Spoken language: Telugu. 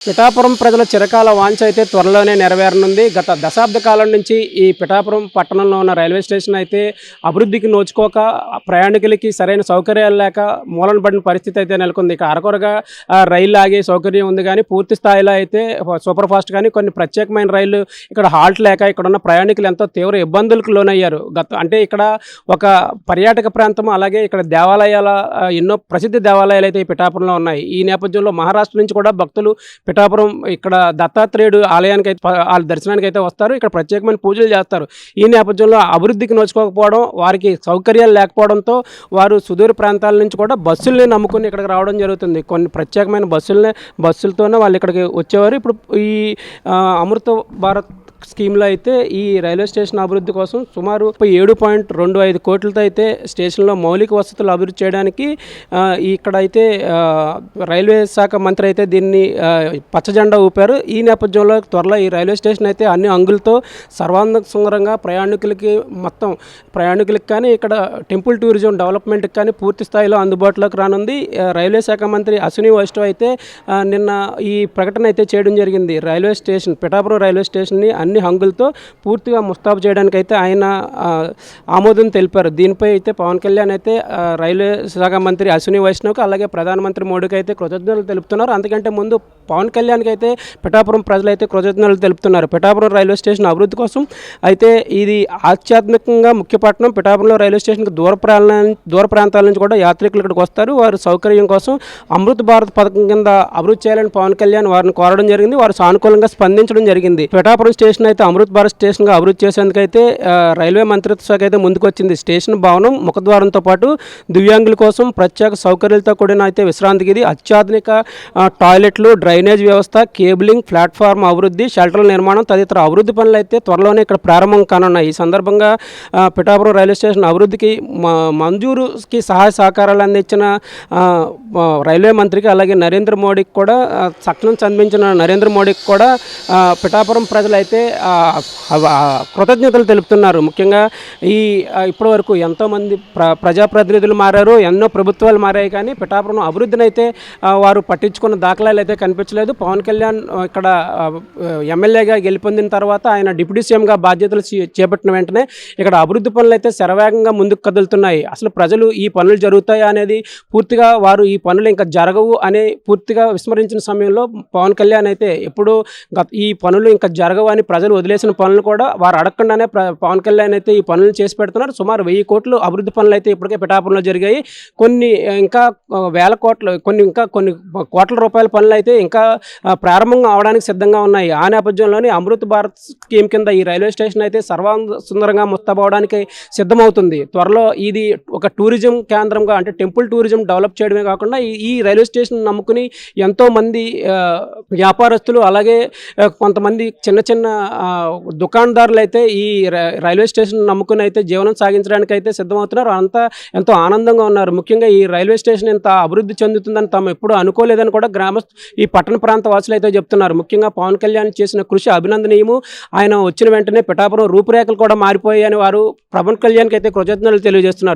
పిఠాపురం ప్రజల చిరకాల వాంఛ అయితే త్వరలోనే నెరవేరనుంది. గత దశాబ్ద కాలం నుంచి ఈ పిఠాపురం పట్టణంలో ఉన్న రైల్వే స్టేషన్ అయితే అభివృద్ధికి నోచుకోక ప్రయాణికులకి సరైన సౌకర్యాలు లేక మూలన పడిన పరిస్థితి అయితే నెలకొంది. ఇక అరకొరగా రైలు ఆగే సౌకర్యం ఉంది కానీ పూర్తి స్థాయిలో అయితే సూపర్ ఫాస్ట్ కానీ కొన్ని ప్రత్యేకమైన రైళ్లు ఇక్కడ హాల్ట్ లేక ఇక్కడ ఉన్న ప్రయాణికులు ఎంతో తీవ్ర ఇబ్బందులకు లోనయ్యారు. అంటే ఇక్కడ ఒక పర్యాటక ప్రాంతం, అలాగే ఇక్కడ దేవాలయాల ఎన్నో ప్రసిద్ధ దేవాలయాలు అయితే ఈ పిఠాపురంలో ఉన్నాయి. ఈ నేపథ్యంలో మహారాష్ట్ర నుంచి కూడా భక్తులు పిఠాపురం ఇక్కడ దత్తాత్రేయుడు ఆలయానికి అయితే వాళ్ళ దర్శనానికి అయితే వస్తారు. ఇక్కడ ప్రత్యేకమైన పూజలు చేస్తారు. ఈ నేపథ్యంలో అభివృద్ధికి నోచుకోకపోవడం, వారికి సౌకర్యాలు లేకపోవడంతో వారు సుదూర ప్రాంతాల నుంచి కూడా బస్సుల్ని నమ్ముకుని ఇక్కడికి రావడం జరుగుతుంది. కొన్ని ప్రత్యేకమైన బస్సులతోనే వాళ్ళు ఇక్కడికి వచ్చేవారు. ఇప్పుడు ఈ అమృత భారత్ స్కీమ్లో అయితే ఈ రైల్వే స్టేషన్ అభివృద్ధి కోసం సుమారు 7.25 కోట్లతో అయితే స్టేషన్లో మౌలిక వసతులు అభివృద్ధి చేయడానికి ఇక్కడైతే రైల్వే శాఖ మంత్రి అయితే దీన్ని పచ్చజెండా ఊపారు. ఈ నేపథ్యంలో త్వరలో ఈ రైల్వే స్టేషన్ అయితే అన్ని అంగులతో సర్వాంగ సుందరంగా ప్రయాణికులకి కానీ ఇక్కడ టెంపుల్ టూరిజం డెవలప్మెంట్కి కానీ పూర్తి స్థాయిలో అందుబాటులోకి రానుంది. రైల్వే శాఖ మంత్రి అశ్విని వైష్ణవ్ అయితే నిన్న ఈ ప్రకటన అయితే చేయడం జరిగింది. రైల్వే స్టేషన్ పిఠాపురం రైల్వే స్టేషన్ని అన్ని హంగులతో పూర్తిగా ముస్తాబు చేయడానికి అయితే ఆయన ఆమోదం తెలిపారు. దీనిపై అయితే పవన్ కళ్యాణ్ అయితే రైల్వే శాఖ మంత్రి అశ్విని వైష్ణవ్కి అలాగే ప్రధానమంత్రి మోడీకి అయితే కృతజ్ఞతలు తెలుపుతున్నారు. అందుకంటే ముందు పవన్ కళ్యాణ్కి అయితే పిఠాపురం ప్రజలైతే కృతజ్ఞతలు తెలుపుతున్నారు. పిఠాపురం రైల్వే స్టేషన్ అభివృద్ధి కోసం అయితే ఇది ఆధ్యాత్మికంగా ముఖ్యపట్నం. పిఠాపురంలో రైల్వే స్టేషన్కి దూర ప్రాంతాల నుంచి కూడా యాత్రికులు ఇక్కడికి వస్తారు. వారి సౌకర్యం కోసం అమృత్ భారత్ పథకం కింద అభివృద్ధి చేయాలని పవన్ కళ్యాణ్ వారిని కోరడం జరిగింది. వారు సానుకూలంగా స్పందించడం జరిగింది. పిఠాపురం స్టేషన్ అయితే అమృత్ భారత్ స్టేషన్గా అభివృద్ధి చేసేందుకైతే రైల్వే మంత్రిత్వ శాఖ అయితే ముందుకొచ్చింది. స్టేషన్ భవనం, ముఖద్వారంతో పాటు దివ్యాంగుల కోసం ప్రత్యేక సౌకర్యాలతో కూడిన అయితే విశ్రాంతి గది, అత్యాధునిక టాయిలెట్లు, డ్రైనేజ్ వ్యవస్థ, కేబులింగ్, ప్లాట్ఫామ్ అభివృద్ధి, షెల్టర్ల నిర్మాణం తదితర అభివృద్ధి పనులు అయితే త్వరలోనే ఇక్కడ ప్రారంభం కానున్నాయి. ఈ సందర్భంగా పిఠాపురం రైల్వే స్టేషన్ అభివృద్ధికి మంజూరుకి సహాయ సహకారాలు అందించిన రైల్వే మంత్రికి అలాగే నరేంద్ర మోడీకి కూడా సక్షణం సంధించిన నరేంద్ర మోడీకి కూడా పిఠాపురం ప్రజలు అయితే కృతజ్ఞతలు తెలుపుతున్నారు. ముఖ్యంగా ఇప్పటి వరకు ఎంతోమంది ప్రజాప్రతినిధులు మారారు, ఎన్నో ప్రభుత్వాలు మారాయి, కానీ పిఠాపురం అభివృద్ధిని అయితే వారు పట్టించుకున్న దాఖలాలు అయితే కనిపించలేదు. పవన్ కళ్యాణ్ ఇక్కడ ఎమ్మెల్యేగా గెలుపొందిన తర్వాత ఆయన డిప్యూటీ సీఎంగా బాధ్యతలు చేపట్టిన వెంటనే ఇక్కడ అభివృద్ధి పనులు అయితే శరవేగంగా ముందుకు కదులుతున్నాయి. అసలు ప్రజలు ఈ పనులు జరుగుతాయి అనేది పూర్తిగా వారు ఈ పనులు ఇంకా జరగవు అనే పూర్తిగా విస్మరించిన సమయంలో పవన్ కళ్యాణ్ అయితే ఎప్పుడు ఈ పనులు ఇంకా జరగవు అని ప్రజలు వదిలేసిన పనులు కూడా వారు అడగకుండానే పవన్ కళ్యాణ్ అయితే ఈ పనులు చేసి పెడుతున్నారు. సుమారు 1000 కోట్లు అభివృద్ధి పనులు అయితే ఇప్పటికే పిఠాపురంలో జరిగాయి. కొన్ని కోట్ల రూపాయల పనులు అయితే ఇంకా ప్రారంభంగా అవడానికి సిద్ధంగా ఉన్నాయి. ఆ నేపథ్యంలోనే అమృత్ భారత్ స్కీమ్ కింద ఈ రైల్వే స్టేషన్ అయితే సర్వాంగ సుందరంగా ముస్తాబవడానికి సిద్ధమవుతుంది. త్వరలో ఇది ఒక టూరిజం కేంద్రంగా, అంటే టెంపుల్ టూరిజం డెవలప్ చేయడమే కాకుండా ఈ రైల్వే స్టేషన్ నమ్ముకుని ఎంతోమంది వ్యాపారస్తులు అలాగే కొంతమంది చిన్న దుకాణదారులు అయితే ఈ రైల్వే స్టేషన్ నమ్ముకుని అయితే జీవనం సాగించడానికి అయితే సిద్ధమవుతున్నారు. అంతా ఎంతో ఆనందంగా ఉన్నారు. ముఖ్యంగా ఈ రైల్వే స్టేషన్ ఇంత అభివృద్ధి చెందుతుందని తాము ఎప్పుడూ అనుకోలేదని కూడా ఈ పట్టణ ప్రాంత వాసులు అయితే చెప్తున్నారు. ముఖ్యంగా పవన్ కళ్యాణ్ చేసిన కృషి అభినందనీయము. ఆయన వచ్చిన వెంటనే పిఠాపురం రూపురేఖలు కూడా మారిపోయాయని వారు పవన్ కళ్యాణ్కి అయితే కృతజ్ఞతలు తెలియజేస్తున్నారు.